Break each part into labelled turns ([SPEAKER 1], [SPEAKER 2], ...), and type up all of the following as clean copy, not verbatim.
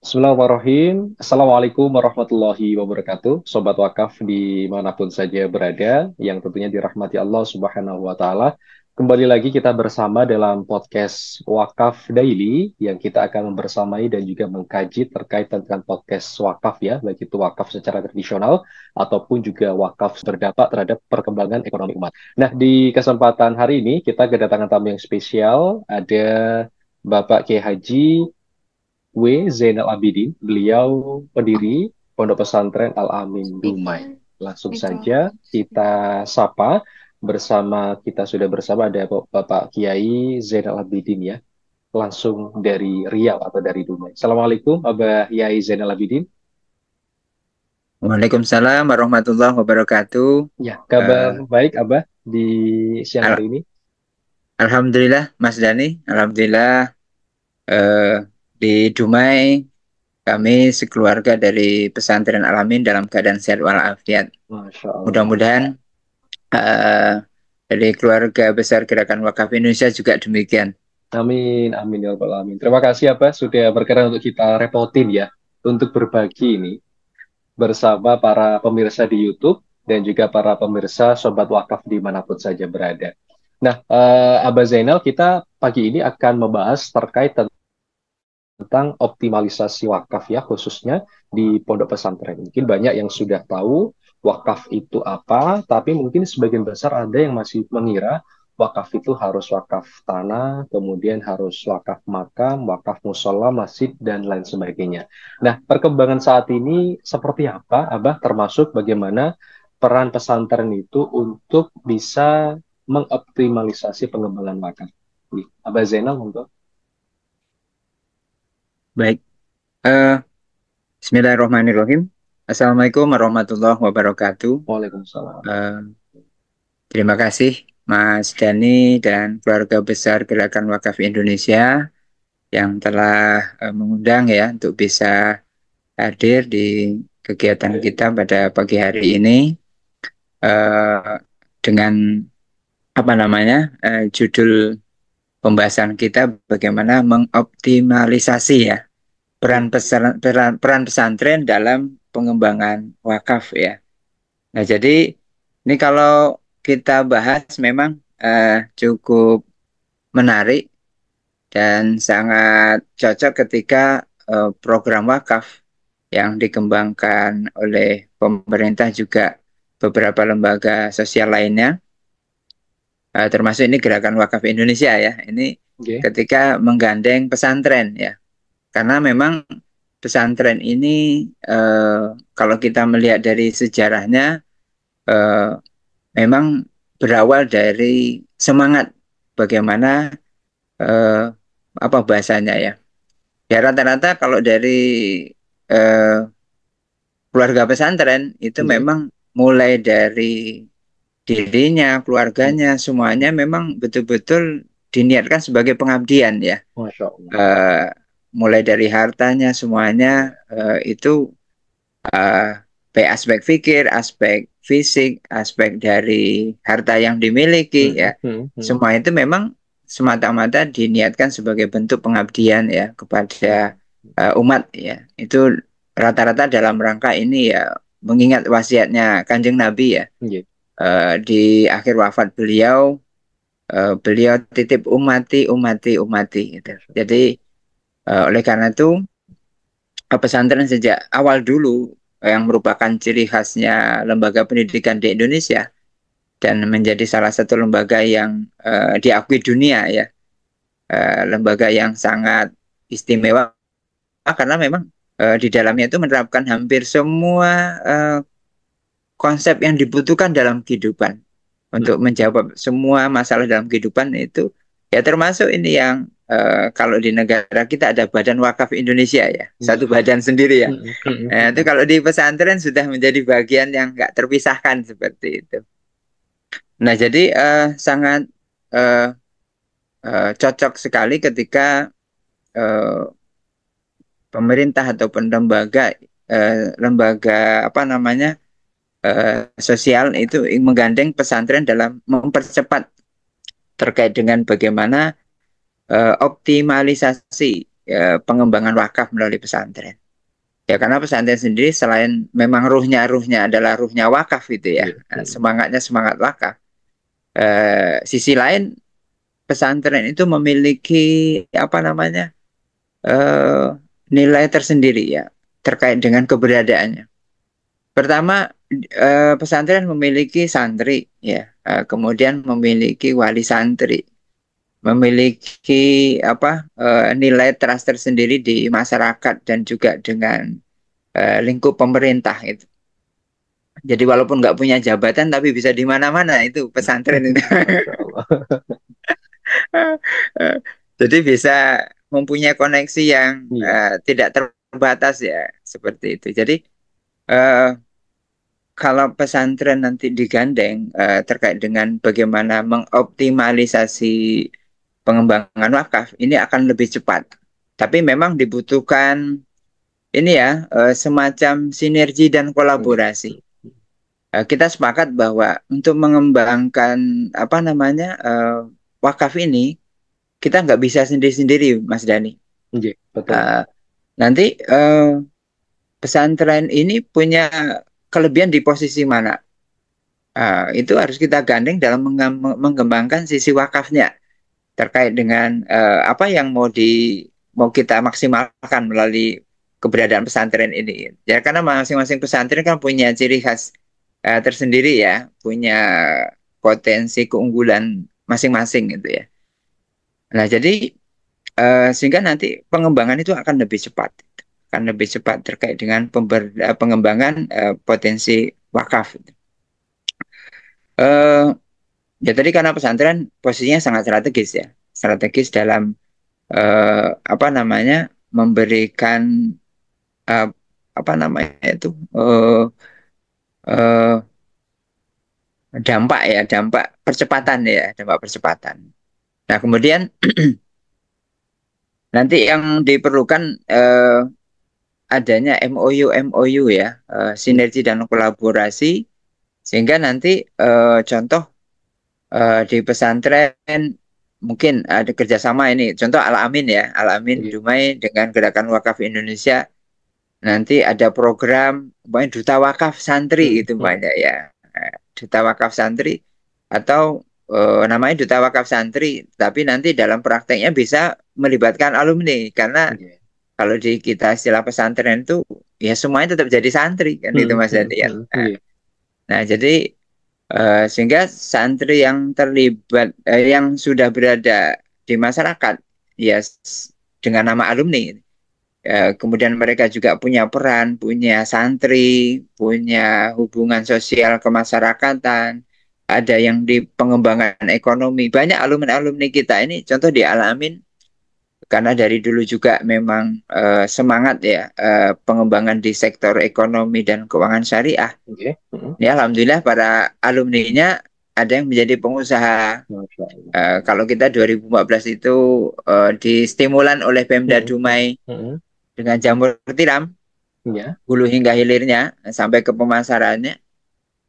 [SPEAKER 1] Bismillahirrahmanirrahim. Assalamualaikum warahmatullahi wabarakatuh. Sobat Wakaf dimanapun saja berada, yang tentunya dirahmati Allah Subhanahu wa Ta'ala. Kembali lagi kita bersama dalam podcast Wakaf Daily, yang kita akan membersamai dan juga mengkaji terkait tentang podcast wakaf ya, baik itu wakaf secara tradisional ataupun juga wakaf berdampak terhadap perkembangan ekonomi umat. Nah, di kesempatan hari ini kita kedatangan tamu yang spesial, ada Bapak Kiai Haji Zainal Abidin, beliau pendiri Pondok Pesantren Al-Amin Dumai. Langsung saja kita sapa bersama kita sudah bersama ada Bapak Kiai Zainal Abidin ya, langsung dari Riau atau dari Dumai. Assalamualaikum, Abah Kiai Zainal Abidin.
[SPEAKER 2] Waalaikumsalam warahmatullahi wabarakatuh.
[SPEAKER 1] Ya, kabar
[SPEAKER 2] Eh,
[SPEAKER 1] baik Abah di siang hari
[SPEAKER 2] al-
[SPEAKER 1] ini.
[SPEAKER 2] Alhamdulillah Mas Dani, Alhamdulillah eh, di Dumai kami sekeluarga dari pesantren Alamin dalam keadaan sehat walafiat.
[SPEAKER 1] Masya Allah.
[SPEAKER 2] Mudah-mudahan eh, dari keluarga besar Gerakan Wakaf Indonesia juga demikian.
[SPEAKER 1] Amin, amin ya Rabbal alamin. Terima kasih Abah sudah berkenan untuk kita repotin ya untuk berbagi ini bersama para pemirsa di YouTube dan juga para pemirsa Sobat Wakaf dimanapun saja berada. Nah, Abah Zainal, kita pagi ini akan membahas terkait tentang optimalisasi wakaf ya, khususnya di pondok pesantren. Mungkin banyak yang sudah tahu wakaf itu apa, tapi mungkin sebagian besar ada yang masih mengira wakaf itu harus wakaf tanah, kemudian harus wakaf makam, wakaf musola, masjid, dan lain sebagainya. Nah, perkembangan saat ini seperti apa, Abah? Termasuk bagaimana peran pesantren itu untuk bisa mengoptimalisasi pengembangan wakaf. Abah Zainal, untuk
[SPEAKER 2] Baik, eh, Bismillahirrahmanirrahim. Assalamualaikum warahmatullahi wabarakatuh.
[SPEAKER 1] Waalaikumsalam.
[SPEAKER 2] Eh, Terima kasih Mas Dani dan keluarga besar Gerakan Wakaf Indonesia yang telah mengundang ya untuk bisa hadir di kegiatan kita pada pagi hari ini eh, dengan apa namanya judul pembahasan kita bagaimana mengoptimalisasi ya peran pesantren dalam pengembangan wakaf ya. Nah jadi ini kalau kita bahas memang cukup menarik dan sangat cocok ketika program wakaf yang dikembangkan oleh pemerintah juga beberapa lembaga sosial lainnya, termasuk ini Gerakan Wakaf Indonesia ya, ini
[SPEAKER 1] Oke.
[SPEAKER 2] ketika menggandeng pesantren ya, karena memang pesantren ini kalau kita melihat dari sejarahnya eh, memang berawal dari semangat bagaimana eh, apa bahasanya ya. Ya rata-rata kalau dari eh, keluarga pesantren itu
[SPEAKER 1] Oke.
[SPEAKER 2] memang mulai dari dirinya, keluarganya, semuanya memang betul-betul diniatkan sebagai pengabdian ya.
[SPEAKER 1] Masya Allah.
[SPEAKER 2] Eh, Mulai dari hartanya semuanya itu eh, baik aspek fikir, aspek fisik, aspek dari harta yang dimiliki ya. Semua itu memang semata-mata diniatkan sebagai bentuk pengabdian ya kepada umat ya. Itu rata-rata dalam rangka ini ya mengingat wasiatnya Kanjeng Nabi ya.
[SPEAKER 1] Oke.
[SPEAKER 2] Di akhir wafat beliau, beliau titip umati, umati, umati gitu.
[SPEAKER 1] Masya
[SPEAKER 2] Jadi
[SPEAKER 1] Allah.
[SPEAKER 2] oleh karena itu pesantren sejak awal dulu yang merupakan ciri khasnya lembaga pendidikan di Indonesia dan menjadi salah satu lembaga yang diakui dunia ya, lembaga yang sangat istimewa karena memang di dalamnya itu menerapkan hampir semua eh, konsep yang dibutuhkan dalam kehidupan untuk menjawab semua masalah dalam kehidupan itu ya termasuk ini yang kalau di negara kita ada Badan Wakaf Indonesia ya, satu
[SPEAKER 1] Iya.
[SPEAKER 2] badan sendiri ya. Itu kalau di pesantren sudah menjadi bagian yang nggak terpisahkan seperti itu. Nah, jadi sangat eh, cocok sekali ketika eh, pemerintah ataupun lembaga apa namanya sosial itu menggandeng pesantren dalam mempercepat terkait dengan bagaimana optimalisasi pengembangan wakaf melalui pesantren. Ya karena pesantren sendiri selain memang ruhnya adalah ruhnya wakaf itu ya,
[SPEAKER 1] Iya.
[SPEAKER 2] semangatnya semangat wakaf. Sisi lain pesantren itu memiliki apa namanya eh, nilai tersendiri ya terkait dengan keberadaannya. Pertama, pesantren memiliki santri ya, kemudian memiliki wali santri, memiliki apa nilai trust tersendiri di masyarakat dan juga dengan lingkup pemerintah itu. Jadi walaupun nggak punya jabatan tapi bisa di mana-mana itu pesantren itu.
[SPEAKER 1] Masya Allah.
[SPEAKER 2] Jadi bisa mempunyai koneksi yang
[SPEAKER 1] Iya.
[SPEAKER 2] tidak terbatas ya seperti itu. Jadi eh, kalau pesantren nanti digandeng terkait dengan bagaimana mengoptimalisasi pengembangan wakaf, ini akan lebih cepat. Tapi memang dibutuhkan ini ya semacam sinergi dan
[SPEAKER 1] Iya.
[SPEAKER 2] kolaborasi. Kita sepakat bahwa untuk mengembangkan apa namanya wakaf ini kita nggak bisa sendiri-sendiri, Mas Dani.
[SPEAKER 1] Iya, betul.
[SPEAKER 2] Eh, nanti pesantren ini punya kelebihan di posisi mana? Itu harus kita gandeng dalam mengembangkan sisi wakafnya terkait dengan apa yang mau kita maksimalkan melalui keberadaan pesantren ini. Ya karena masing-masing pesantren kan punya ciri khas tersendiri ya, punya potensi keunggulan masing-masing gitu ya. Nah, jadi sehingga nanti pengembangan itu akan lebih cepat terkait dengan pengembangan potensi wakaf. Eh, ya tadi karena pesantren posisinya sangat strategis ya, strategis dalam apa namanya memberikan eh, apa namanya itu eh, dampak ya, dampak percepatan. Nah kemudian nanti yang diperlukan adanya MOU ya, sinergi dan kolaborasi sehingga nanti contoh di pesantren mungkin ada kerjasama ini. Contoh Al-Amin ya, Al-Amin
[SPEAKER 1] Iya.
[SPEAKER 2] Dumai dengan Gerakan Wakaf Indonesia nanti ada program banyak duta wakaf santri
[SPEAKER 1] Mm,
[SPEAKER 2] gitu
[SPEAKER 1] mm.
[SPEAKER 2] banyak ya. Duta wakaf santri atau namanya duta wakaf santri, tapi nanti dalam prakteknya bisa melibatkan alumni karena
[SPEAKER 1] Iya.
[SPEAKER 2] kalau di kita istilah pesantren itu ya semuanya tetap jadi santri kan itu
[SPEAKER 1] Mm,
[SPEAKER 2] Mas
[SPEAKER 1] mm,
[SPEAKER 2] Dandi ya.
[SPEAKER 1] mm. Iya.
[SPEAKER 2] Nah, jadi sehingga santri yang terlibat yang sudah berada di masyarakat ya dengan nama alumni. Kemudian mereka juga punya peran, punya santri, punya hubungan sosial kemasyarakatan, ada yang di pengembangan ekonomi. Banyak alumni-alumni kita ini, contoh di Al-Amin, karena dari dulu juga memang semangat ya pengembangan di sektor ekonomi dan keuangan syariah.
[SPEAKER 1] Oke. Mm.
[SPEAKER 2] Ya, alhamdulillah para alumninya ada yang menjadi pengusaha.
[SPEAKER 1] Masya Allah.
[SPEAKER 2] Kalau kita 2014 itu distimulan oleh Pemda
[SPEAKER 1] Mm, mm,
[SPEAKER 2] Dumai
[SPEAKER 1] mm.
[SPEAKER 2] dengan jamur tiram,
[SPEAKER 1] Iya.
[SPEAKER 2] hulu hingga hilirnya sampai ke pemasarannya.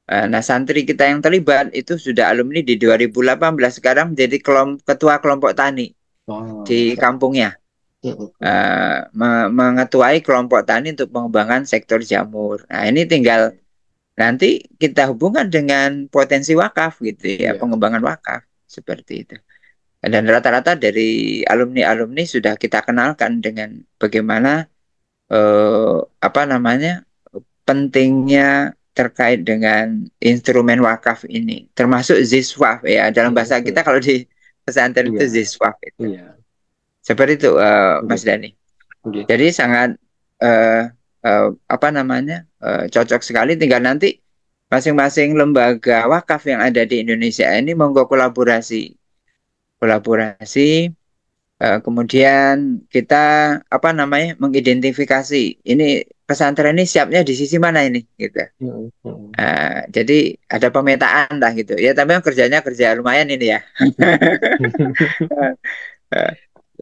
[SPEAKER 2] Nah, santri kita yang terlibat itu sudah alumni di 2018 sekarang menjadi ketua kelompok tani
[SPEAKER 1] Oh,
[SPEAKER 2] di
[SPEAKER 1] Masya Allah.
[SPEAKER 2] kampungnya.
[SPEAKER 1] Mm, mm, mm.
[SPEAKER 2] Mengetuai kelompok tani untuk pengembangan sektor jamur. Nah, ini tinggal nanti kita hubungkan dengan potensi wakaf gitu ya,
[SPEAKER 1] Iya.
[SPEAKER 2] pengembangan wakaf seperti itu. Dan rata-rata dari alumni-alumni sudah kita kenalkan dengan bagaimana apa namanya pentingnya terkait dengan instrumen wakaf ini, termasuk ziswaf ya. Dalam
[SPEAKER 1] Mm,
[SPEAKER 2] bahasa
[SPEAKER 1] mm.
[SPEAKER 2] kita kalau di pesantren itu
[SPEAKER 1] Iya.
[SPEAKER 2] ziswaf itu.
[SPEAKER 1] Iya.
[SPEAKER 2] Seperti itu
[SPEAKER 1] Oke.
[SPEAKER 2] Mas Dani.
[SPEAKER 1] Oke.
[SPEAKER 2] Jadi sangat eh, apa namanya cocok sekali. Tinggal nanti masing-masing lembaga wakaf yang ada di Indonesia ini monggo kolaborasi. Kemudian kita apa namanya mengidentifikasi ini pesantren ini siapnya di sisi mana ini gitu.
[SPEAKER 1] Mm, mm.
[SPEAKER 2] Jadi ada pemetaan lah gitu. Ya tapi kerjanya kerja lumayan ini ya.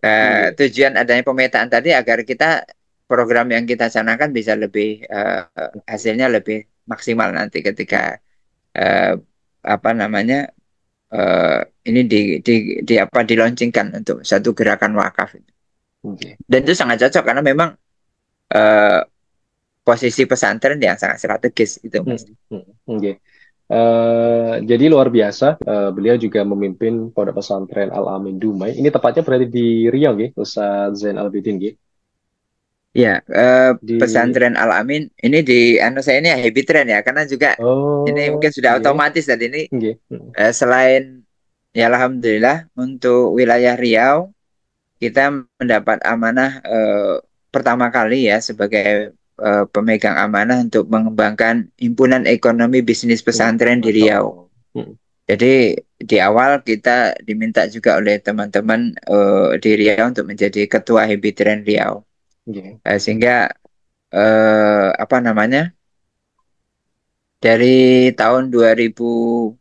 [SPEAKER 1] Iya.
[SPEAKER 2] Tujuan adanya pemetaan tadi agar kita program yang kita canangkan bisa lebih hasilnya lebih maksimal nanti ketika eh, apa namanya eh, ini di apa dilaunchingkan untuk satu gerakan wakaf itu.
[SPEAKER 1] Oke.
[SPEAKER 2] Dan itu sangat cocok karena memang eh, posisi pesantren yang sangat strategis itu,
[SPEAKER 1] Hmm,
[SPEAKER 2] Mas.
[SPEAKER 1] oke. Jadi luar biasa, beliau juga memimpin Pondok Pesantren Al Amin Dumai. Ini tepatnya berada di Riau, nggih, Ustaz Zain Albidin, nggih.
[SPEAKER 2] Ya,
[SPEAKER 1] Di
[SPEAKER 2] pesantren Al Amin ini di anu saya ini happy trend ya, karena juga ini
[SPEAKER 1] Oh,
[SPEAKER 2] mungkin sudah
[SPEAKER 1] nggih,
[SPEAKER 2] otomatis dan ini
[SPEAKER 1] nggih.
[SPEAKER 2] selain ya alhamdulillah untuk wilayah Riau kita mendapat amanah pertama kali ya sebagai pemegang amanah untuk mengembangkan himpunan ekonomi bisnis pesantren di
[SPEAKER 1] Masya
[SPEAKER 2] Riau.
[SPEAKER 1] Allah.
[SPEAKER 2] Jadi di awal kita diminta juga oleh teman-teman di Riau untuk menjadi ketua Hibitren Riau.
[SPEAKER 1] Nggih,
[SPEAKER 2] Sehingga apa namanya, dari tahun 2016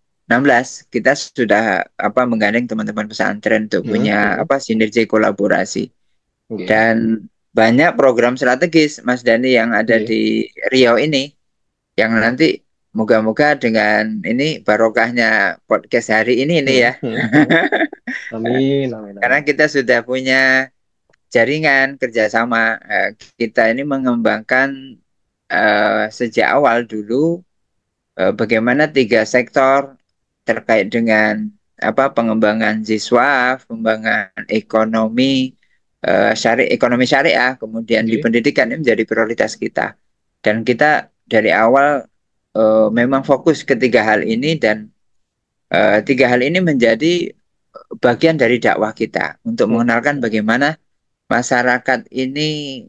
[SPEAKER 2] kita sudah apa menggandeng teman-teman pesantren untuk punya apa sinergi kolaborasi.
[SPEAKER 1] nggih,
[SPEAKER 2] Dan banyak program strategis Mas Dani yang ada
[SPEAKER 1] nggih.
[SPEAKER 2] di Riau ini yang nanti moga-moga dengan ini barokahnya podcast hari ini ya.
[SPEAKER 1] Amin, amin,
[SPEAKER 2] Karena
[SPEAKER 1] amin.
[SPEAKER 2] kita sudah punya jaringan kerjasama. Kita ini mengembangkan sejak awal dulu bagaimana tiga sektor terkait dengan apa pengembangan siswa, pengembangan ekonomi ekonomi syariah, kemudian di
[SPEAKER 1] Nggih,
[SPEAKER 2] pendidikan ini menjadi prioritas kita. Dan kita dari awal memang fokus ketiga hal ini dan tiga hal ini menjadi bagian dari dakwah kita untuk mengenalkan bagaimana masyarakat ini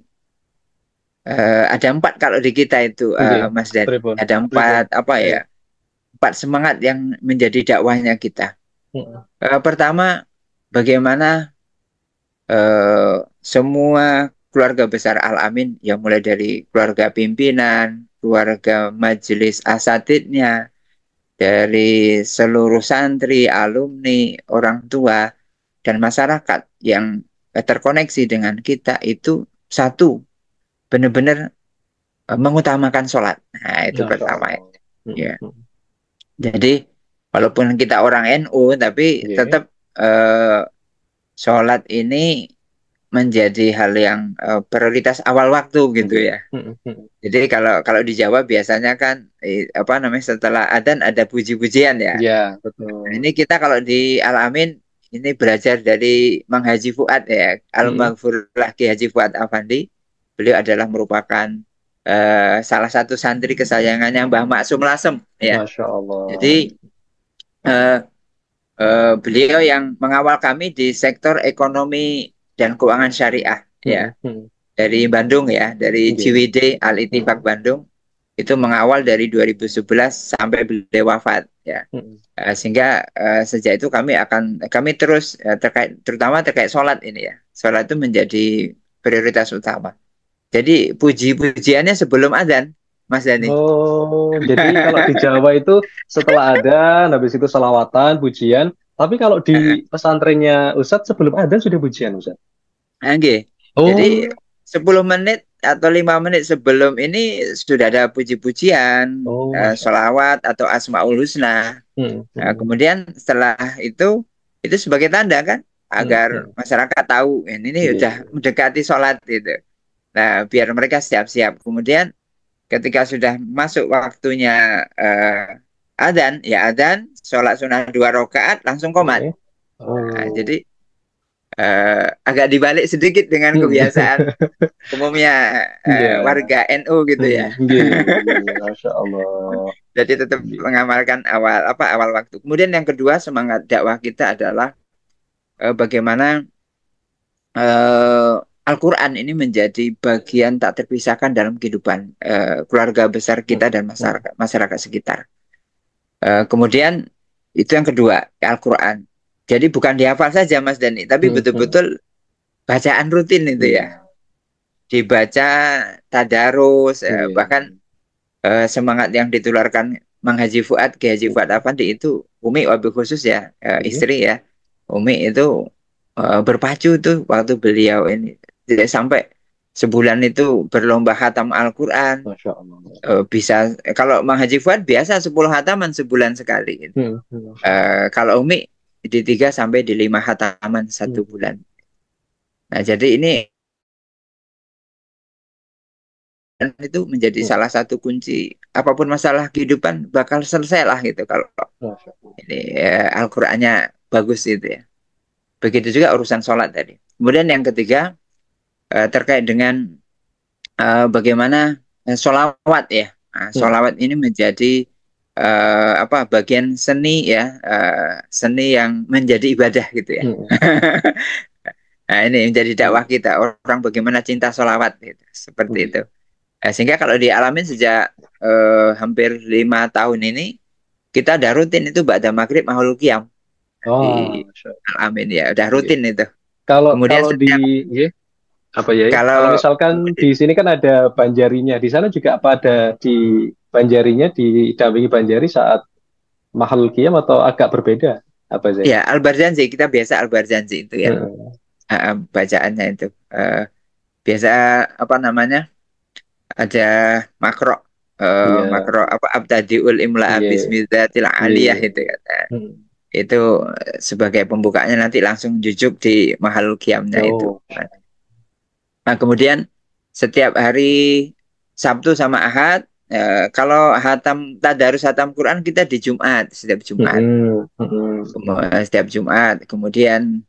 [SPEAKER 2] ada empat kalau di kita itu
[SPEAKER 1] nggih.
[SPEAKER 2] Mas Dani
[SPEAKER 1] Pripun,
[SPEAKER 2] ada
[SPEAKER 1] pripun.
[SPEAKER 2] empat apa ya
[SPEAKER 1] Nggih.
[SPEAKER 2] empat semangat yang menjadi dakwahnya kita. Pertama, bagaimana eh, semua keluarga besar Al-Amin, yang mulai dari keluarga pimpinan, keluarga majelis asatidnya, dari seluruh santri, alumni, orang tua, dan masyarakat yang terkoneksi dengan kita itu satu, benar-benar mengutamakan sholat. Nah, itu
[SPEAKER 1] Masya
[SPEAKER 2] pertama.
[SPEAKER 1] Allah.
[SPEAKER 2] Ya. Jadi, walaupun kita orang NU, tapi
[SPEAKER 1] Nggih,
[SPEAKER 2] tetap eh, sholat ini menjadi hal yang prioritas awal waktu gitu
[SPEAKER 1] nggih.
[SPEAKER 2] ya. Jadi kalau kalau di Jawa biasanya kan apa namanya setelah adzan ada puji-pujian ya.
[SPEAKER 1] Ya,
[SPEAKER 2] Nah,
[SPEAKER 1] betul.
[SPEAKER 2] ini kita kalau di Al-Amin ini belajar dari Mang Haji Fuad ya, Al-Maghfurlah Ki Haji Fuad Afandi. Beliau adalah merupakan salah satu santri kesayangannya Mbah Maksum Lasem ya.
[SPEAKER 1] Masya
[SPEAKER 2] Jadi
[SPEAKER 1] Allah.
[SPEAKER 2] eh, beliau yang mengawal kami di sektor ekonomi dan keuangan syariah ya dari Bandung ya, dari
[SPEAKER 1] Nggih.
[SPEAKER 2] CWD Al Ittifaq Bandung itu mengawal dari 2011 sampai beliau wafat ya. Sehingga sejak itu kami terus terkait terutama terkait sholat ini ya. Sholat itu menjadi prioritas utama. Jadi puji-pujiannya sebelum adzan, Mas Dani.
[SPEAKER 1] Oh, jadi kalau di Jawa itu setelah ada, habis itu selawatan, pujian. Tapi kalau di pesantrennya Ustadz sebelum ada sudah pujian, Ustadz.
[SPEAKER 2] Oke. Jadi
[SPEAKER 1] Oh,
[SPEAKER 2] 10 menit atau 5 menit sebelum ini sudah ada puji-pujian,
[SPEAKER 1] oh, Masya Allah.
[SPEAKER 2] sholawat atau Asmaul Husna.
[SPEAKER 1] Hmm,
[SPEAKER 2] Nah,
[SPEAKER 1] hmm,
[SPEAKER 2] kemudian setelah itu sebagai tanda kan agar
[SPEAKER 1] hmm.
[SPEAKER 2] masyarakat tahu ini
[SPEAKER 1] Nggih.
[SPEAKER 2] sudah mendekati sholat itu. Nah, biar mereka siap-siap. Kemudian ketika sudah masuk waktunya adzan, ya adzan, sholat sunnah 2 rakaat langsung komat.
[SPEAKER 1] Nggih.
[SPEAKER 2] Nah,
[SPEAKER 1] Oh.
[SPEAKER 2] jadi agak dibalik sedikit dengan
[SPEAKER 1] Hmm.
[SPEAKER 2] kebiasaan umumnya
[SPEAKER 1] Iya.
[SPEAKER 2] warga NU gitu ya.
[SPEAKER 1] Nggih. Masya Allah.
[SPEAKER 2] Jadi tetap
[SPEAKER 1] Nggih.
[SPEAKER 2] mengamalkan awal waktu. Kemudian yang kedua semangat dakwah kita adalah bagaimana eh, Al-Quran ini menjadi bagian tak terpisahkan dalam kehidupan keluarga besar kita dan
[SPEAKER 1] Hmm.
[SPEAKER 2] masyarakat masyarakat sekitar. Kemudian itu yang kedua Al-Quran. Jadi bukan dihafal saja Mas Dani, tapi
[SPEAKER 1] Hmm.
[SPEAKER 2] betul-betul bacaan rutin itu ya.
[SPEAKER 1] Iya.
[SPEAKER 2] Dibaca tadarus,
[SPEAKER 1] Nggih.
[SPEAKER 2] bahkan semangat yang ditularkan Mang Haji Fuad, Ki Haji Fuad Afandi itu Umi wabil khusus ya
[SPEAKER 1] Nggih.
[SPEAKER 2] istri ya. Umi itu berpacu tuh waktu beliau ini tidak sampai sebulan itu berlomba khatam Al-Quran.
[SPEAKER 1] Masya Allah.
[SPEAKER 2] Bisa kalau Mang Haji Fuad biasa 10 khataman sebulan sekali.
[SPEAKER 1] Masya Allah.
[SPEAKER 2] Kalau Umi di 3 sampai di 5 khataman satu
[SPEAKER 1] Hmm.
[SPEAKER 2] bulan. Nah, jadi ini itu menjadi
[SPEAKER 1] Hmm.
[SPEAKER 2] salah satu kunci apapun masalah kehidupan bakal selesai lah gitu kalau
[SPEAKER 1] Masya Allah.
[SPEAKER 2] ini Al-Qur'annya bagus itu ya. Begitu juga urusan sholat tadi. Kemudian yang ketiga terkait dengan bagaimana sholawat ya. Nah,
[SPEAKER 1] Hmm.
[SPEAKER 2] sholawat ini menjadi apa bagian seni ya, seni yang menjadi ibadah gitu ya.
[SPEAKER 1] Hmm.
[SPEAKER 2] Nah, ini menjadi dakwah
[SPEAKER 1] Iya.
[SPEAKER 2] kita orang bagaimana cinta sholawat gitu. Seperti itu.
[SPEAKER 1] Iya.
[SPEAKER 2] Sehingga kalau dialamin sejak hampir 5 tahun ini kita udah rutin itu ba'da maghrib mahul qiyam di
[SPEAKER 1] Oh, Masya Allah.
[SPEAKER 2] alamin ya udah
[SPEAKER 1] Iya.
[SPEAKER 2] rutin itu.
[SPEAKER 1] Kalau
[SPEAKER 2] Kemudian
[SPEAKER 1] kalau di
[SPEAKER 2] setiap
[SPEAKER 1] iya, apa ya? Kalau
[SPEAKER 2] kalau
[SPEAKER 1] misalkan di sini kan ada Banjarinya, di sana juga apa ada di Banjarinya didampingi Banjari saat Mahal Qiyam atau agak berbeda? Apa
[SPEAKER 2] ya
[SPEAKER 1] Zainal?
[SPEAKER 2] Al-Barzanji kita biasa Al-Barzanji itu ya
[SPEAKER 1] Hmm.
[SPEAKER 2] bacaannya itu biasa apa namanya ada makro
[SPEAKER 1] Iya,
[SPEAKER 2] makro apa abtadiul imla
[SPEAKER 1] iya,
[SPEAKER 2] bismillatil
[SPEAKER 1] iya,
[SPEAKER 2] aliyah
[SPEAKER 1] iya.
[SPEAKER 2] itu kata
[SPEAKER 1] Hmm.
[SPEAKER 2] itu sebagai pembukanya nanti langsung jujuk di mahal qiyamnya itu.
[SPEAKER 1] Oh,
[SPEAKER 2] Nah, kemudian setiap hari Sabtu sama Ahad kalau tadarus hatam Quran kita di Jumat setiap Jumat.
[SPEAKER 1] hmm, hmm.
[SPEAKER 2] Setiap Jumat. Kemudian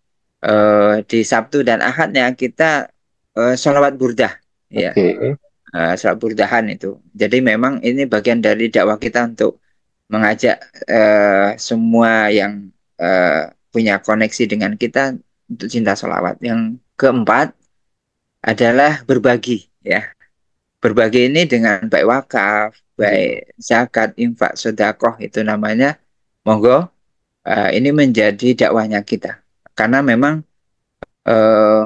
[SPEAKER 2] di Sabtu dan Ahadnya kita sholawat burdah. Ya,
[SPEAKER 1] Oke.
[SPEAKER 2] sholawat burdahan itu. Jadi memang ini bagian dari dakwah kita untuk mengajak semua yang punya koneksi dengan kita untuk cinta sholawat. Yang keempat adalah berbagi. Ya, berbagi ini dengan baik wakaf,
[SPEAKER 1] Iya.
[SPEAKER 2] baik zakat, infak, sedekah itu namanya. Monggo ini menjadi dakwahnya kita. Karena memang eh,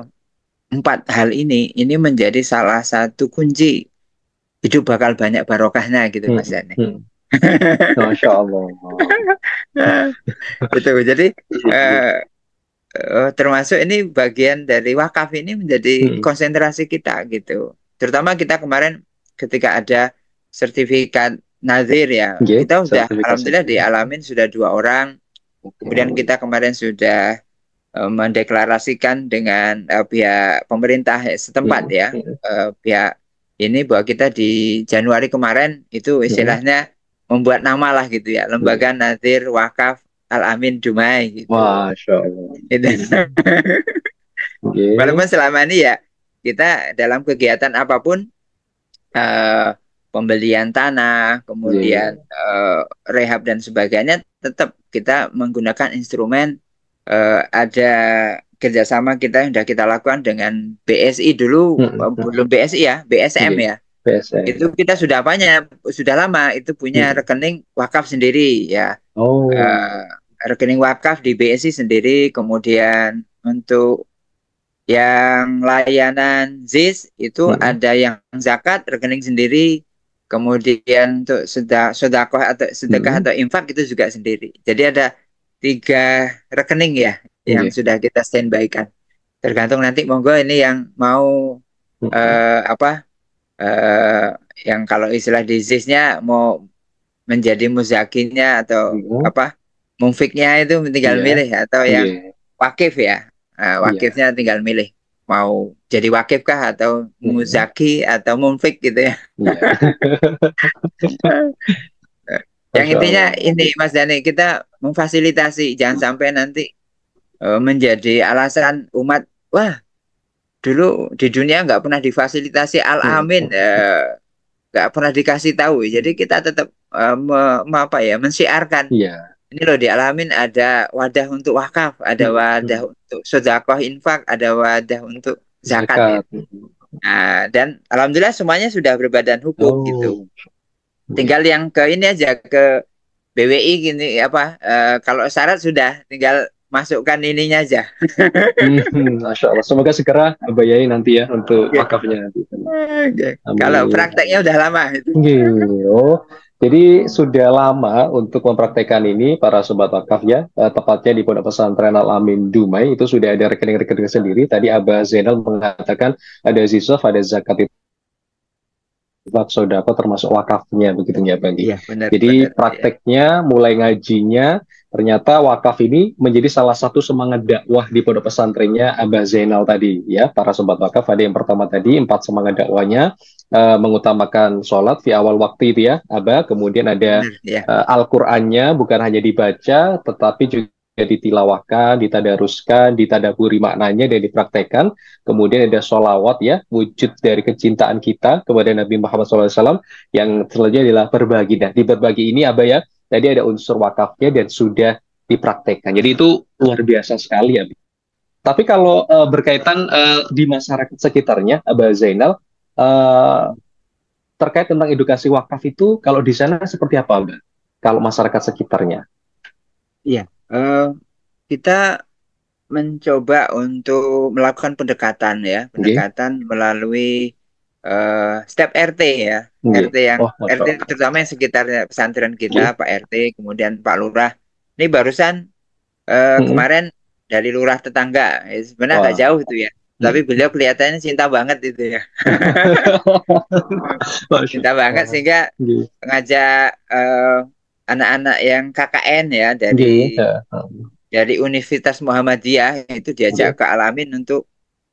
[SPEAKER 2] empat hal ini menjadi salah satu kunci hidup bakal banyak barokahnya gitu
[SPEAKER 1] Hmm,
[SPEAKER 2] Mas Yani.
[SPEAKER 1] hmm. Masya Allah.
[SPEAKER 2] Itu jadi
[SPEAKER 1] Iya, iya.
[SPEAKER 2] eh, termasuk ini bagian dari wakaf ini menjadi
[SPEAKER 1] Hmm.
[SPEAKER 2] konsentrasi kita gitu. Terutama kita kemarin ketika ada sertifikat nazir ya,
[SPEAKER 1] Oke,
[SPEAKER 2] kita sudah
[SPEAKER 1] sertifikasi.
[SPEAKER 2] alhamdulillah dialamin sudah 2 orang.
[SPEAKER 1] Oke.
[SPEAKER 2] Kemudian kita kemarin sudah mendeklarasikan dengan pihak pemerintah setempat
[SPEAKER 1] Hmm,
[SPEAKER 2] ya,
[SPEAKER 1] hmm,
[SPEAKER 2] pihak ini bahwa kita di Januari kemarin itu
[SPEAKER 1] hmm.
[SPEAKER 2] istilahnya membuat nama lah gitu ya,
[SPEAKER 1] Iya.
[SPEAKER 2] Lembaga Nazir Wakaf Al Amin Dumai gitu.
[SPEAKER 1] Masya Allah.
[SPEAKER 2] Itu.
[SPEAKER 1] Oke.
[SPEAKER 2] Walaupun selama ini ya kita dalam kegiatan apapun eh, pembelian tanah,
[SPEAKER 1] Iya, iya.
[SPEAKER 2] kemudian rehab dan sebagainya, tetap kita menggunakan instrumen ada kerjasama kita yang sudah kita lakukan dengan BSI dulu,
[SPEAKER 1] Hmm, hmm.
[SPEAKER 2] belum BSI ya, BSM
[SPEAKER 1] Iya.
[SPEAKER 2] ya.
[SPEAKER 1] PSN.
[SPEAKER 2] Itu kita sudah lama itu punya
[SPEAKER 1] Hmm.
[SPEAKER 2] rekening wakaf sendiri ya.
[SPEAKER 1] Oh.
[SPEAKER 2] Eh, rekening wakaf di BSI sendiri, kemudian untuk yang layanan ZIS itu
[SPEAKER 1] Hmm,
[SPEAKER 2] ada yang zakat rekening sendiri, kemudian untuk sedekah atau sedekah
[SPEAKER 1] hmm.
[SPEAKER 2] atau infak itu juga sendiri. Jadi ada 3 rekening ya yang
[SPEAKER 1] Iya.
[SPEAKER 2] sudah kita standby-kan. Tergantung nanti monggo ini yang mau
[SPEAKER 1] Hmm,
[SPEAKER 2] apa eh, yang kalau istilah di ZIS-nya mau menjadi muzakinya atau
[SPEAKER 1] hmm.
[SPEAKER 2] apa munfiknya itu tinggal
[SPEAKER 1] Iya.
[SPEAKER 2] milih atau
[SPEAKER 1] Iya.
[SPEAKER 2] yang wakif ya. Nah,
[SPEAKER 1] Iya.
[SPEAKER 2] wakifnya tinggal milih mau jadi wakif kah atau
[SPEAKER 1] Hmm.
[SPEAKER 2] muzaki atau munfik gitu ya.
[SPEAKER 1] Iya.
[SPEAKER 2] Yang
[SPEAKER 1] Masya
[SPEAKER 2] intinya
[SPEAKER 1] Allah.
[SPEAKER 2] ini Mas Dani kita memfasilitasi jangan sampai nanti menjadi alasan umat wah dulu di dunia nggak pernah difasilitasi
[SPEAKER 1] Hmm,
[SPEAKER 2] al-amin
[SPEAKER 1] hmm.
[SPEAKER 2] nggak pernah dikasih tahu. Jadi kita tetap apa ya mensiarkan
[SPEAKER 1] Iya.
[SPEAKER 2] ini loh dialamin ada wadah untuk wakaf, ada
[SPEAKER 1] Hmm,
[SPEAKER 2] wadah
[SPEAKER 1] hmm.
[SPEAKER 2] untuk sedekah infak, ada wadah untuk zakat
[SPEAKER 1] Zakat.
[SPEAKER 2] gitu. Nah, dan alhamdulillah semuanya sudah berbadan hukum gitu.
[SPEAKER 1] Oh. Iya.
[SPEAKER 2] Tinggal yang ke ini aja ke BWI gini apa kalau syarat sudah tinggal masukkan ininya aja.
[SPEAKER 1] Masya Allah. Semoga segera bayai nanti ya untuk
[SPEAKER 2] Oke.
[SPEAKER 1] wakafnya nanti.
[SPEAKER 2] Oke. Kalau
[SPEAKER 1] Amin.
[SPEAKER 2] prakteknya udah lama itu.
[SPEAKER 1] Oh, jadi sudah lama untuk mempraktekkan ini para sobat wakaf ya, tepatnya di Pondok Pesantren Al Amin Dumai itu sudah ada rekening-rekening sendiri. Tadi Abah Zainal mengatakan ada zisaf, ada zakat infak, sodako termasuk wakafnya begitu ya Bang.
[SPEAKER 2] Iya, benar
[SPEAKER 1] Jadi
[SPEAKER 2] benar. Ya.
[SPEAKER 1] prakteknya mulai ngajinya ternyata wakaf ini menjadi salah satu semangat dakwah di pondok pesantrennya Abah Zainal tadi ya. Para sobat wakaf, ada yang pertama tadi 4 semangat dakwahnya, mengutamakan sholat di awal waktu itu ya Abah, kemudian ada
[SPEAKER 2] Benar, ya.
[SPEAKER 1] Al-Qur'annya bukan hanya dibaca tetapi juga ditilawahkan, ditadaruskan, ditadaburi maknanya dan dipraktekkan. Kemudian ada sholawat ya, wujud dari kecintaan kita kepada Nabi Muhammad SAW. Yang selanjutnya adalah berbagi. Nah, di berbagi ini Abah ya, tadi ada unsur wakafnya dan sudah dipraktekkan. Jadi itu luar biasa sekali ya. Tapi kalau berkaitan di masyarakat sekitarnya, Abah Zainal, eh, terkait tentang edukasi wakaf itu, kalau di sana seperti apa, Abah? Kalau masyarakat sekitarnya?
[SPEAKER 2] Iya, eh, kita mencoba untuk melakukan pendekatan ya,
[SPEAKER 1] Nggih,
[SPEAKER 2] pendekatan melalui step RT ya,
[SPEAKER 1] nggih.
[SPEAKER 2] RT yang
[SPEAKER 1] Oh, Masya
[SPEAKER 2] RT
[SPEAKER 1] Allah.
[SPEAKER 2] terutama yang sekitarnya pesantren kita,
[SPEAKER 1] Nggih.
[SPEAKER 2] Pak RT, kemudian Pak Lurah. Ini barusan
[SPEAKER 1] Mm-mm.
[SPEAKER 2] kemarin dari lurah tetangga, sebenarnya agak
[SPEAKER 1] Wah.
[SPEAKER 2] jauh itu ya, tapi
[SPEAKER 1] Mm.
[SPEAKER 2] beliau kelihatannya cinta banget itu ya,
[SPEAKER 1] Masya
[SPEAKER 2] cinta banget
[SPEAKER 1] Allah.
[SPEAKER 2] sehingga
[SPEAKER 1] Nggih.
[SPEAKER 2] ngajak anak-anak yang KKN ya
[SPEAKER 1] Nggih.
[SPEAKER 2] dari
[SPEAKER 1] Ya.
[SPEAKER 2] Universitas Muhammadiyah itu
[SPEAKER 1] Nggih.
[SPEAKER 2] diajak ke Alamin untuk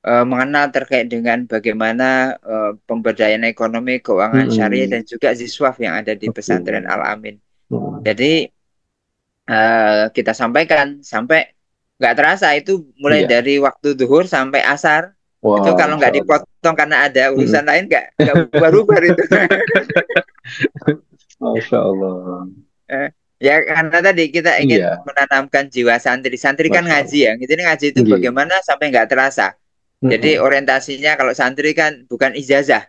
[SPEAKER 2] mengenal terkait dengan bagaimana pemberdayaan ekonomi, keuangan syariah dan
[SPEAKER 1] Mm-mm.
[SPEAKER 2] juga ziswaf yang ada di
[SPEAKER 1] Oke.
[SPEAKER 2] pesantren Al-Amin.
[SPEAKER 1] Mm.
[SPEAKER 2] Jadi kita sampaikan sampai nggak terasa itu mulai
[SPEAKER 1] Iya.
[SPEAKER 2] dari waktu duhur sampai asar itu
[SPEAKER 1] Wah,
[SPEAKER 2] kalau
[SPEAKER 1] Masya
[SPEAKER 2] nggak
[SPEAKER 1] Allah.
[SPEAKER 2] dipotong karena ada
[SPEAKER 1] Mm-mm.
[SPEAKER 2] urusan lain nggak bubar-bubar itu.
[SPEAKER 1] Masya Allah.
[SPEAKER 2] Eh, Ya karena tadi kita ingin
[SPEAKER 1] Iya,
[SPEAKER 2] menanamkan jiwa santri. Santri kan
[SPEAKER 1] Masya
[SPEAKER 2] ngaji
[SPEAKER 1] Allah.
[SPEAKER 2] ya. Jadi ngaji itu
[SPEAKER 1] Nggih.
[SPEAKER 2] bagaimana sampai nggak terasa. Jadi
[SPEAKER 1] Mm-mm.
[SPEAKER 2] orientasinya kalau santri kan bukan ijazah.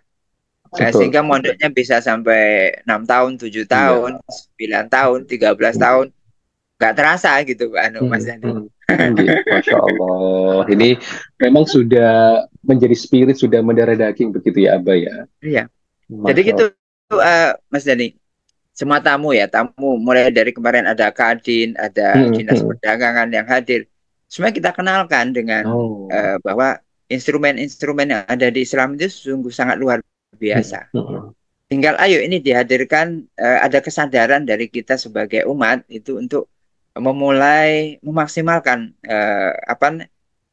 [SPEAKER 1] Betul.
[SPEAKER 2] Sehingga mondoknya bisa sampai 6 tahun, 7
[SPEAKER 1] Iya.
[SPEAKER 2] tahun, 9 tahun, 13 tahun. Nggak terasa gitu Pak Mas
[SPEAKER 1] Mm-mm.
[SPEAKER 2] Dani.
[SPEAKER 1] Mm-mm. Nggih. Masya Allah. Ini memang sudah menjadi spirit, sudah mendarah daging begitu ya, Abah ya.
[SPEAKER 2] Iya. Jadi
[SPEAKER 1] Masya
[SPEAKER 2] gitu
[SPEAKER 1] Allah.
[SPEAKER 2] Mas Dani. Semua tamu ya, tamu mulai dari kemarin ada Kadin, ada
[SPEAKER 1] Mm-mm.
[SPEAKER 2] Dinas
[SPEAKER 1] Mm-mm.
[SPEAKER 2] Perdagangan yang hadir. Semua kita kenalkan dengan
[SPEAKER 1] Oh.
[SPEAKER 2] bahwa instrumen-instrumen yang ada di Islam itu sungguh sangat luar
[SPEAKER 1] Mm-mm.
[SPEAKER 2] biasa.
[SPEAKER 1] Mm-mm.
[SPEAKER 2] Tinggal ayo ini dihadirkan ada kesadaran dari kita sebagai umat itu untuk memulai memaksimalkan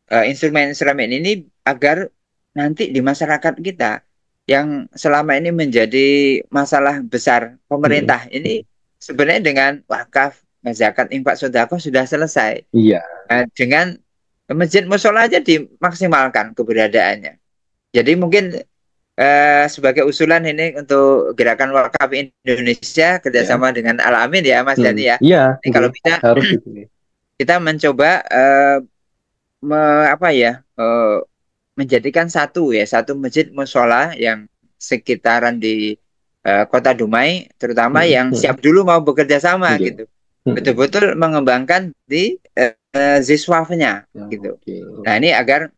[SPEAKER 2] instrumen-instrumen ini agar nanti di masyarakat kita yang selama ini menjadi masalah besar
[SPEAKER 1] Mm-mm.
[SPEAKER 2] pemerintah ini sebenarnya dengan wakaf, zakat, infak, sedekah sudah selesai.
[SPEAKER 1] Iya.
[SPEAKER 2] Dengan masjid musola aja dimaksimalkan keberadaannya. Jadi mungkin sebagai usulan ini untuk gerakan wakaf Indonesia
[SPEAKER 1] Ya.
[SPEAKER 2] kerjasama dengan Al Amin ya Mas
[SPEAKER 1] Mm.
[SPEAKER 2] Dani ya.
[SPEAKER 1] Iya.
[SPEAKER 2] Ini
[SPEAKER 1] Nggih.
[SPEAKER 2] kalau bisa
[SPEAKER 1] Harus itu. Nggih.
[SPEAKER 2] kita mencoba apa ya menjadikan satu masjid musola yang sekitaran di Kota Dumai, terutama
[SPEAKER 1] Mm-mm.
[SPEAKER 2] yang
[SPEAKER 1] Mm-mm.
[SPEAKER 2] siap dulu mau bekerja sama
[SPEAKER 1] Nggih.
[SPEAKER 2] gitu,
[SPEAKER 1] Mm-mm.
[SPEAKER 2] betul-betul mengembangkan di ziswafnya
[SPEAKER 1] Ya,
[SPEAKER 2] gitu.
[SPEAKER 1] oke.
[SPEAKER 2] Nah ini agar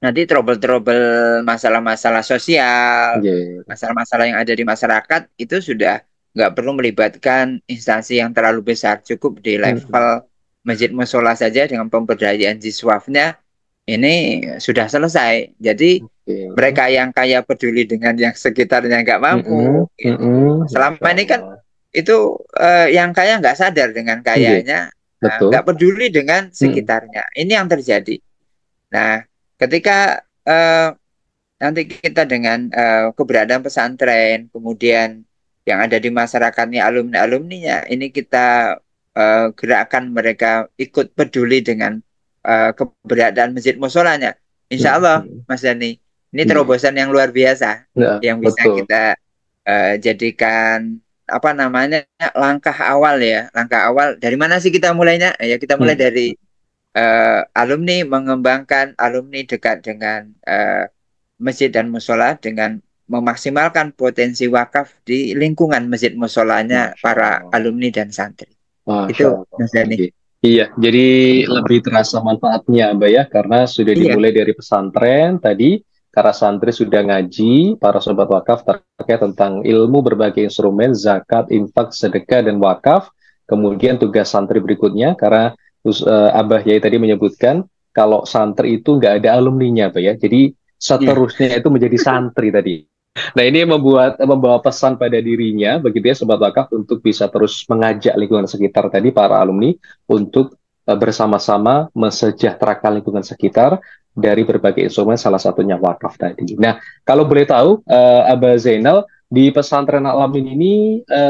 [SPEAKER 2] nanti trouble-trouble masalah-masalah sosial,
[SPEAKER 1] Nggih.
[SPEAKER 2] masalah-masalah yang ada di masyarakat itu sudah nggak perlu melibatkan instansi yang terlalu besar, cukup di
[SPEAKER 1] Mm-mm.
[SPEAKER 2] level masjid musola saja dengan pemberdayaan ziswafnya ini sudah selesai. Jadi
[SPEAKER 1] Oke.
[SPEAKER 2] mereka yang kaya peduli dengan yang sekitarnya nggak
[SPEAKER 1] Mm-mm.
[SPEAKER 2] mampu. Gitu.
[SPEAKER 1] Mm-mm.
[SPEAKER 2] Selama
[SPEAKER 1] Masya
[SPEAKER 2] ini kan
[SPEAKER 1] Allah.
[SPEAKER 2] itu yang kaya nggak sadar dengan
[SPEAKER 1] Nggih.
[SPEAKER 2] kayanya, nggak
[SPEAKER 1] Betul.
[SPEAKER 2] peduli dengan
[SPEAKER 1] Mm-mm.
[SPEAKER 2] sekitarnya. Ini yang terjadi. Nah, ketika nanti kita dengan keberadaan pesantren, kemudian yang ada di masyarakatnya alumni-alumninya, ini kita gerakkan mereka ikut peduli dengan keberadaan masjid musolanya. Insya Allah,
[SPEAKER 1] Mm-mm.
[SPEAKER 2] Mas Dani, ini
[SPEAKER 1] Nggih.
[SPEAKER 2] terobosan yang luar biasa
[SPEAKER 1] Nah,
[SPEAKER 2] yang bisa
[SPEAKER 1] betul.
[SPEAKER 2] kita jadikan apa namanya langkah awal ya, langkah awal. Dari mana sih kita mulainya? Ya kita mulai
[SPEAKER 1] Mm.
[SPEAKER 2] dari alumni mengembangkan alumni dekat dengan masjid dan musola dengan memaksimalkan potensi wakaf di lingkungan masjid musolanya
[SPEAKER 1] Masya
[SPEAKER 2] para
[SPEAKER 1] Allah.
[SPEAKER 2] alumni dan santri.
[SPEAKER 1] Masya
[SPEAKER 2] Itu
[SPEAKER 1] Allah.
[SPEAKER 2] Mas Dani.
[SPEAKER 1] Oke. Iya, jadi lebih terasa manfaatnya, Mbak ya, karena sudah
[SPEAKER 2] Iya,
[SPEAKER 1] dimulai dari pesantren tadi, para santri sudah ngaji, para sobat wakaf terkait tentang ilmu berbagai instrumen, zakat, infak, sedekah, dan wakaf. Kemudian tugas santri berikutnya, karena Abah Yai tadi menyebutkan, kalau santri itu nggak ada alumninya, Mbak ya, jadi
[SPEAKER 2] iya,
[SPEAKER 1] seterusnya itu menjadi santri tadi. Nah, ini membawa pesan pada dirinya, begitu ya, Sobat Wakaf, untuk bisa terus mengajak lingkungan sekitar tadi, para alumni, untuk bersama-sama mensejahterakan lingkungan sekitar dari berbagai instrumen, salah satunya wakaf tadi. Nah, kalau boleh tahu, Abah Zainal, di pesantren Al-Amin ini